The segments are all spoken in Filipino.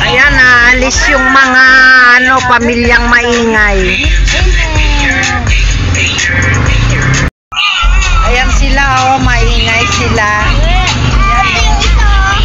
Ayan, naalis yung mga pamilyang maingay. Ayan sila, maingay sila.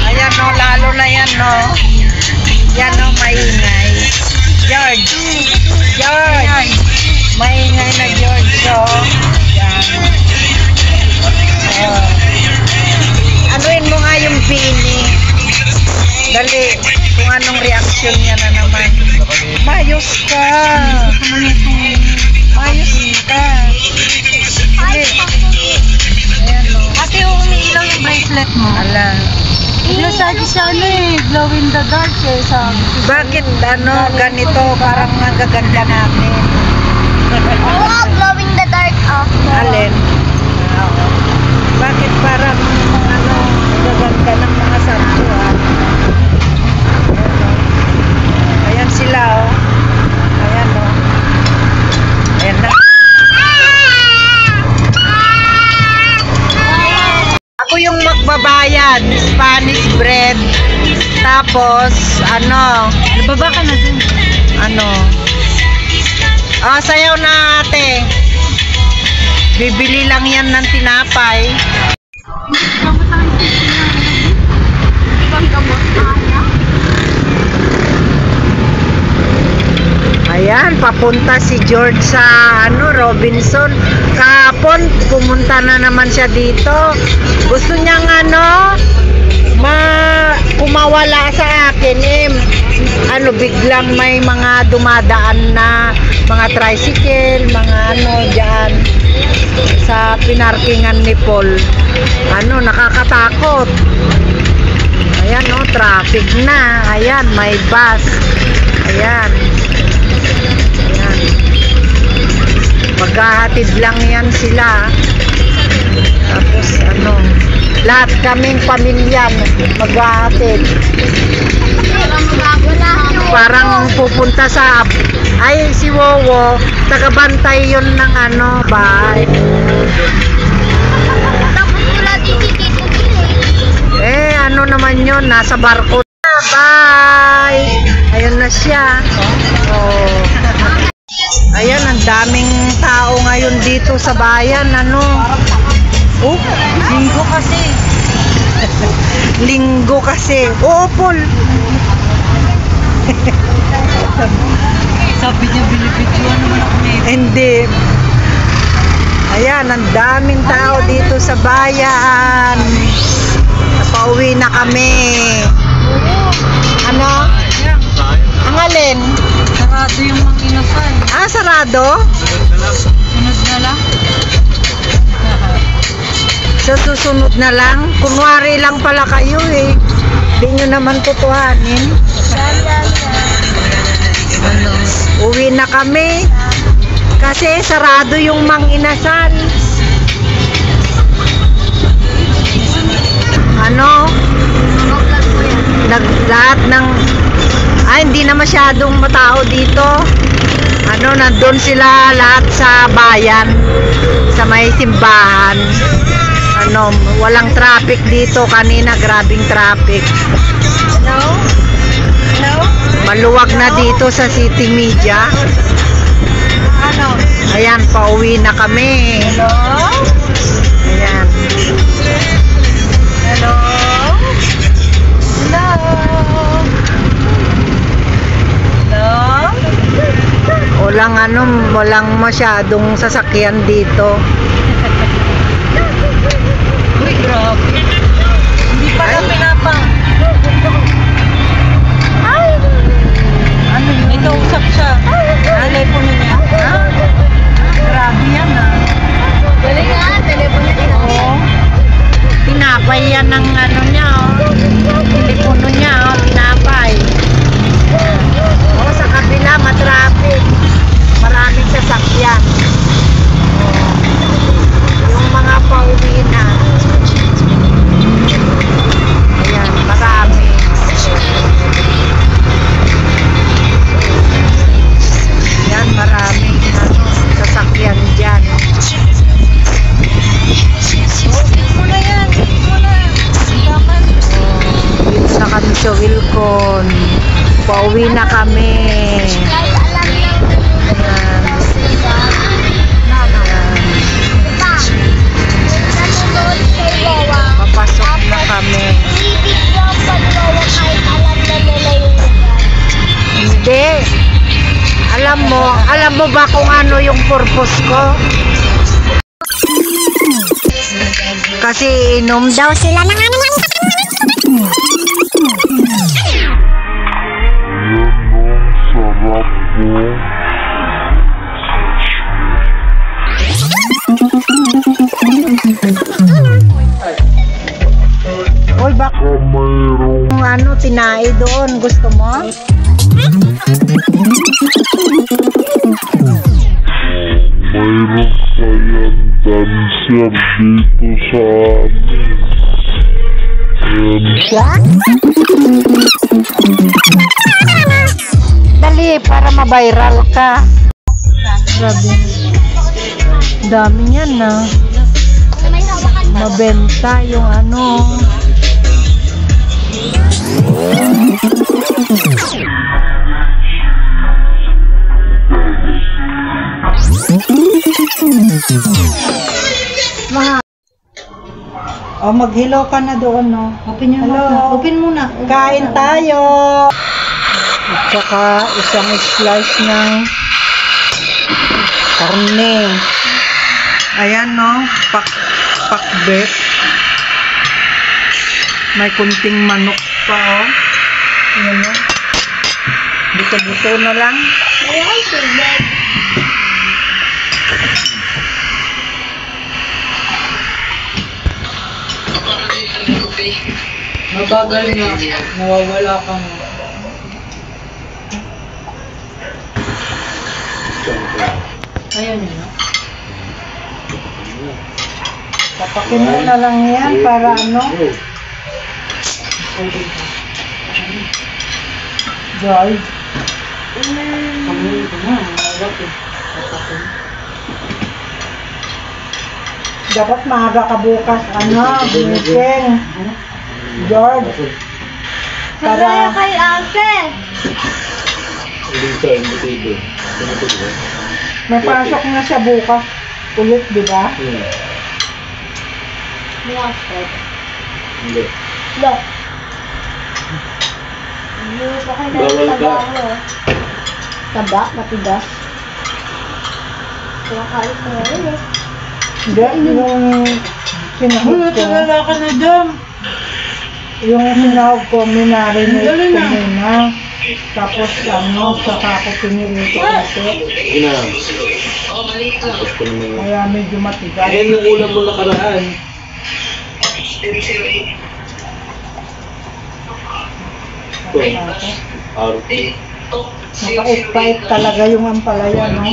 Ayan, lalo na yan, Yan, maingay. George. Maingay na George, Yan. Anuin mo nga yung Bini. Dali, kung anong reaction niya na naman. Mayos ka. Dali. Ayan, Ate, umiilaw yung bracelet mo. Ala. Sabi siya glow in the dark sabi. Bakit ganito? Parang nagaganda natin. Oo, glow in the dark. Alin? Bakit parang nagaganda ng mga santuan? Ayan sila, Ayan, Ayan na. Ako yung magbabayad. Spanish bread. Tapos, Nababa ka na dun. Sayaw na ate. Bibili lang yan ng tinapay. Ayan, papunta si George sa Robinson. Kahapon, pumunta na naman siya dito. Gusto niyang kumawala sa akin biglang may mga dumadaan na mga tricycle, mga dyan sa pinarkingan ni Paul. Nakakatakot. Ayan, traffic na. Ayan, may bus. Ayan. Maghahatid lang yan sila. Tapos lahat kaming pamilya maghahatid. Parang pupunta sa si Wowo, tagabantay yun ng bahay. Tapos wala titikit. Naman yun, nasa barko na. Bye! Ayun na siya. Ayan, ang daming tao ngayon dito sa bayan. Linggo kasi. Linggo kasi. Paul. Sabi niya, binibidyoan naman ako ngayon. Hindi. Ayan, ang daming tao dito sa bayan. Napauwi na kami. Ang alin? Sarado yung mga inasal. Sarado? Sunod na lang. Sa susunod na lang. Kunwari lang pala kayo Hindi nyo naman tutuhanin. Uwi na kami. Kasi sarado yung mang inasal. Lahat ng hindi na masyadong matao dito. Nandun sila lahat sa bayan, sa may simbahan. Walang traffic dito kanina, grabing traffic. Maluwag na dito sa City Media. Ayan, pauwi na kami. Ayan. Walang masyadong sasakyan dito. Uy, grabe. Hindi pala pinapang. May kausap siya. Telepono niya. Grabe yan Dali nga, telepono niya. Tinapay yan ng niya, telepono niya, tinapay. Sa kabila, matraffic. Maraming sasakyan. Yung mga pauwi na. Tito Wilcon. Pauwi na kami. Guys, alam niyo. Nanonood kay Lowa. Papasok na kami. Ibig yung pag-Lowa kahit alam na nila yung lugar. Hindi. Alam mo ba kung ano yung purpose ko? Kasi inom daw sila ng ano yan. Sarap po. Oy, baka Mayroong ano, tinae doon. Gusto mo? mayroong pa yan dancer dito sa amin. Dali, para ma-viral ka. Grabe. Dami niyan na. May hawakan ba? Mabenta yung ano. O, mag-hello ka na doon, no? Open nyo Hello. muna. Open muna. Kain tayo! At saka isang slice ng karne. Ayan, no? Pakbet. May kunting manok pa, oh. Ayan, no? Buto-buto na lang. Ay, tulad. Mabagal nga. Nawawala ka nga. Ayan yun. Papakin mo na lang yan para ano. Joy. Kamuhin ko na. Mahirap eh. Dapat maaga ka bukas. Ano? Meeting. George. Para kay Ate. May pasok na siya bukas. Ulit, di ba? Buwaspot. Hindi. Look. Hindi pa kayo nagtabaho. Taba, matigas. Kumakalit mo rin eh. Hindi, yung sinahog ko. Wala ka na dyan. Yung sinahog ko, minarinate Dali ko na. muna. Tapos ano, saka ko pinirito ito. Ina. Tapos ko naman. Kaya medyo matigas. Ayan yung ulam mo nakaraan. Ito. RT. Napait-pait talaga yung ampalaya, no?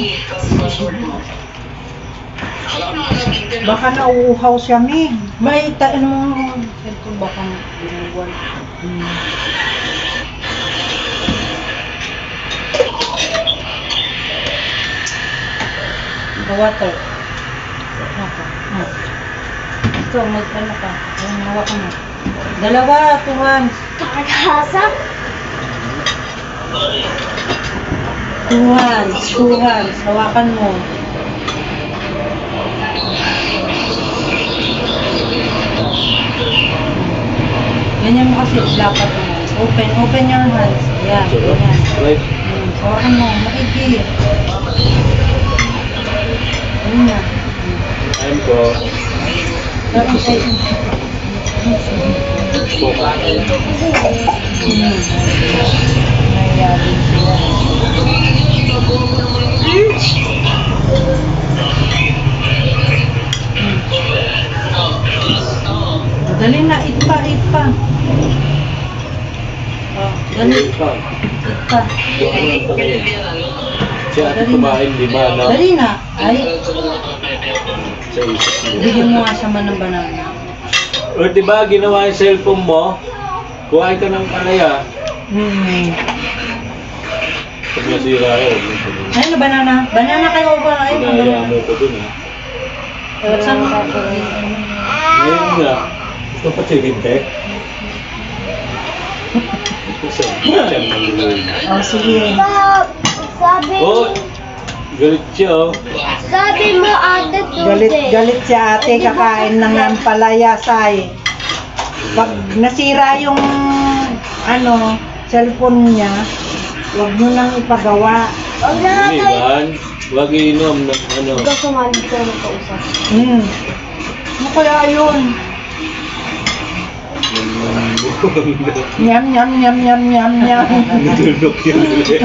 Baka nauuhaw siya, Mig. May ano ito baka binubuan. The water. Ito, mag-ano ka. Ayun, hawakan mo. Dalawa, 2 hands. Kakasa? 2 hands, 2 hands. Hawakan mo. Ganyan mo kasi dapat mo. Open your hands. Yan, ganyan. Right. Hawakan mo, maigi. Ayun na. Ayun po. Tapos ay, Po. Nangyari sila. dali na, eat pa. Oh, dali, eat pa. Si ate kumain 5 na. Dali na. Ay, Sa isip niya. bigyan mo nga siya man ng banana. O diba ginawa yung cellphone mo? Kuhain ka ng palaya. Pag nasira yun. Ayun na, banana. Banana kayo ba? Ay, Pinaya mo ko dun ha. Saan mo? Ngayon nga. Gusto pa si Rinte? Oh, sige. Sabi, Oh, galit siya oh. sabi mo ate Galit si ate kakain ng ampalaya, say. Pag nasira yung cellphone niya, huwag nyo nang ipagawa. Huwag na nga Hindi tayo. man. Huwag iinom ng ano. Huwag ka sumali ko na kausap. Ano kaya yun? Nyam, nyam, nyam, nyam, nyam, nyam. Natulog yan ulit.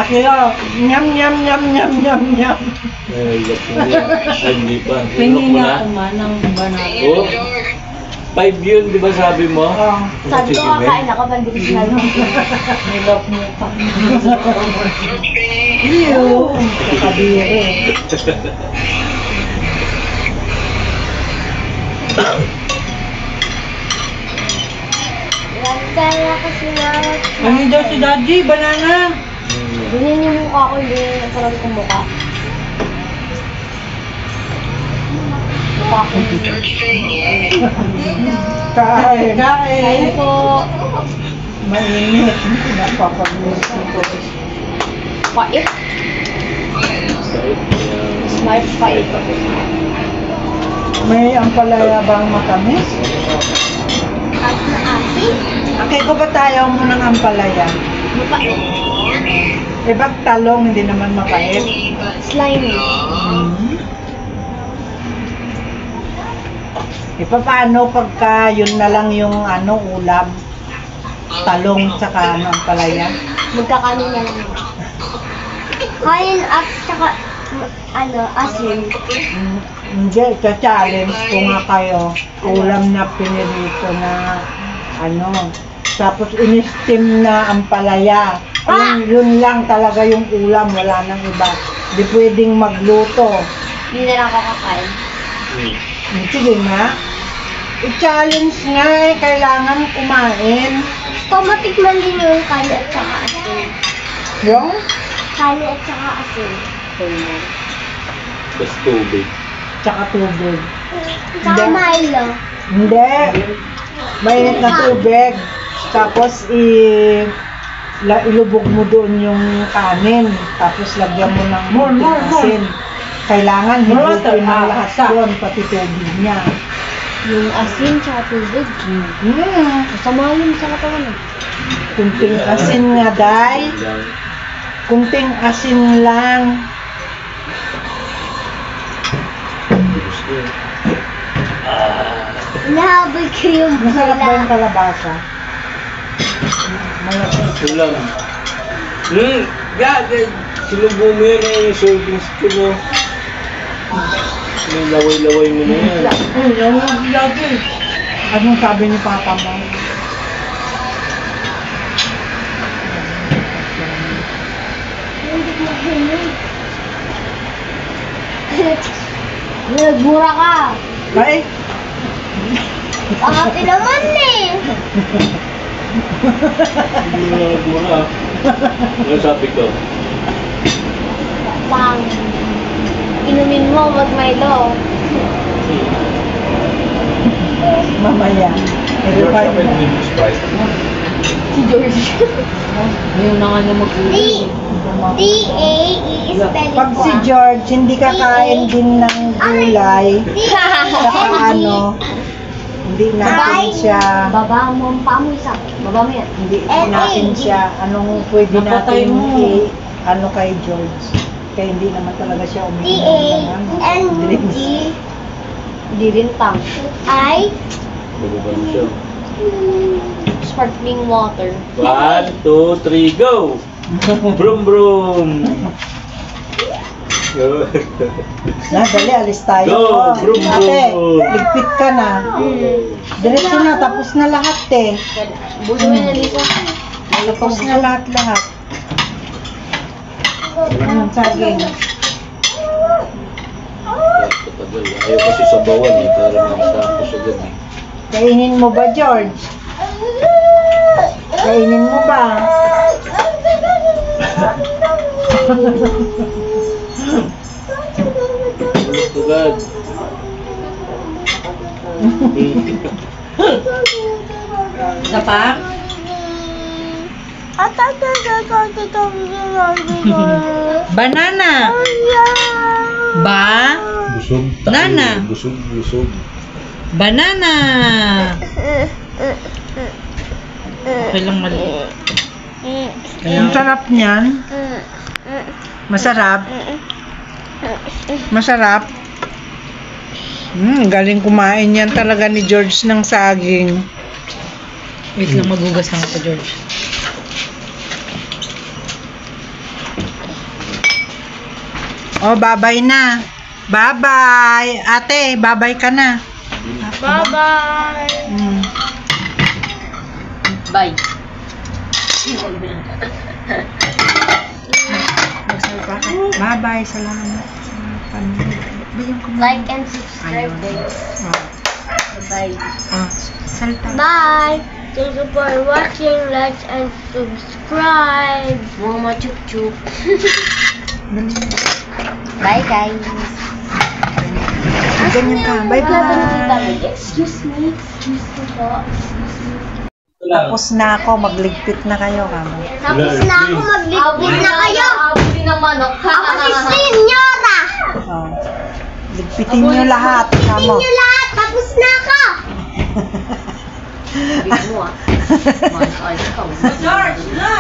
Akira, nyam, nyam, nyam, nyam, nyam, nyam. Ay, hindi pa. Tulog Pengi mo nga na. kuman ng banana. Oh, 5 yun, di ba sabi mo? Oh. Sabi ko kakain ako, bandit na lang. Nilok mo pa. Iyo. Kakabiri. Kaya kasi na. Ano daw si Daddy? Banana. Ganyan yung mukha ko, hindi yung parang kong mukha. Mukha ko. Kain. Kain po. Mainit. Napapagusin ko. Pait. Smart pait. May ampalaya bang matamis? At na asin. Okay ko ba tayo mo ng ampalaya? Mapait. Eh, bag talong, hindi naman mapait. Slimy. E paano pagka yun na lang yung ulam? Talong tsaka ampalaya? Magkakanin na lang. Kain at saka asin. Hindi, challenge ko nga kayo. Ulam na pinirito na tapos in-steam na ampalaya. Yun lang talaga yung ulam, wala nang iba. Di pwedeng magluto. Hindi na lang ako kakain. Sige nga. I-challenge nga kailangan kumain. Matikman din yung kanin at saka asin. Yung? Kanin at saka asin. Tapos tubig. Tsaka tubig. Saka Milo. Hindi. Mainit na tubig. Tapos ilubog mo doon yung kanin. Tapos lagyan mo ng munting asin. Kailangan hibukin na lahat doon, pati tubig niya. Yung asin tsaka tubig. Masama yun sa katawan. Kunting asin nga, day. Kunting asin lang. Nahabol ko yung Masarap ba yung bula. kalabasa? Malapit. Ito lang. Sinubo mo yun yung serving spoon mo. May laway-laway mo na yan. Yung lagi. Anong sabi ni Papa mo? Nagmura ka. Ay! Ate naman eh. Hindi mo na nagmura. Ano sabi ko? Pang. Inumin mo, mag-Milo. Mamaya. Si George. Ngayon na nga niya mag-uwi. D-A-E-spelling Pag si George hindi kakain din ng gulay, saka hindi natin siya, Baba mo ang paa mo isa. Baba mo yan. hindi natin siya, anong pwede Napatay natin mo. kay George. Kaya hindi naman talaga siya uminom ng D-A-N-G Hindi rin tang. I Bago siya. sparkling water. 1, 2, 3, go! Brum brum! Na, dali, alis tayo. Go, brum, brum. Ate, ligpit ka na. Diretso na, tapos na lahat eh. Buso mo na Lisa. Tapos na lahat. Saging. Ayaw kasi sa bawan eh, para makasapos agad eh. Kainin mo ba, George? Kainin mo ba? Ulot agad. Isa pa? Banana. Ba? Busog Nana. Busog. Banana. Okay lang maliit. Ang sarap niyan. Masarap. Masarap. Galing kumain yan talaga ni George ng saging. Wait lang, magugas lang ako, George. Oh, babay na. Bye-bye. Ate, babay ka na. Bye-bye. Bye. Magsalita ka. Bye-bye. Salamat sa panonood. Bayan ko Like and subscribe, guys. Bye. Salita. Bye. Thank you for watching. Like and subscribe. Mama chup chup. Bye, guys. Ganyan ka. Bye-bye. Excuse me po. Tapos na ako. Magligpit na kayo, kamo. Tapos na ako, magligpit na kayo. Abuli ng manok. Ako si Senyora. Oh. Ligpitin nyo lahat, kamo. Ligpitin nyo lahat. Tapos na ako. George, no!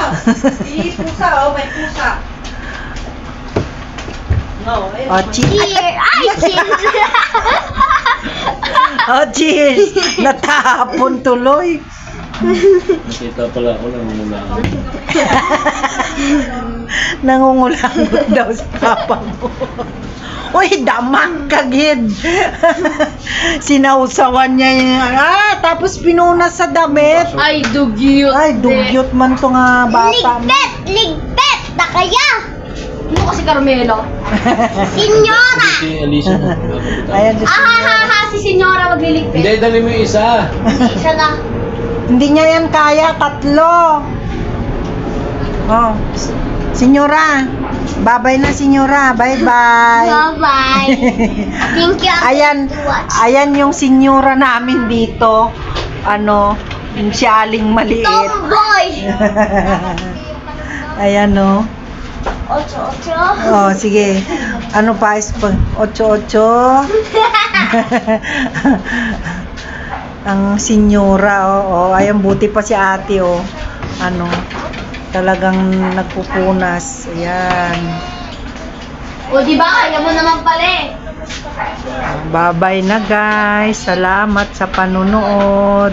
Pusa, oh, may pusa. No, eh. Oh, cheers. Cheers. Ay, cheers. Oh, cheers. Natapon tuloy. Nakita pala ako ng muna. Nangungulangot daw sa papa mo. Uy, damang kagid. Sinausawan niya yung, tapos pinunas sa damit. Ay, dugyot. Ay, dugyot man to nga bata mo. Ligpit na kaya. Ano kasi Carmelo? Senyora. Si Alicia mo. Ayan, Si Senyora magliligpit. Hindi, dali mo yung isa. Isa na. hindi niya yan kaya, 3. Oh, Senyora. Bye-bye na, Senyora. Bye-bye. Bye-bye. Thank you. Ayan, to watch. ayan yung Senyora namin dito. Ano, yung sialing maliit. Tomboy. Ayan, no. Ocho. Oh, sige. Ano pa? 8-8. Ang Senyora, oh. Ayan, buti pa si ate, oh. Ano, talagang nagpupunas. Ayan. O, diba? Kaya mo naman pala eh. Bye-bye na, guys. Salamat sa panunood.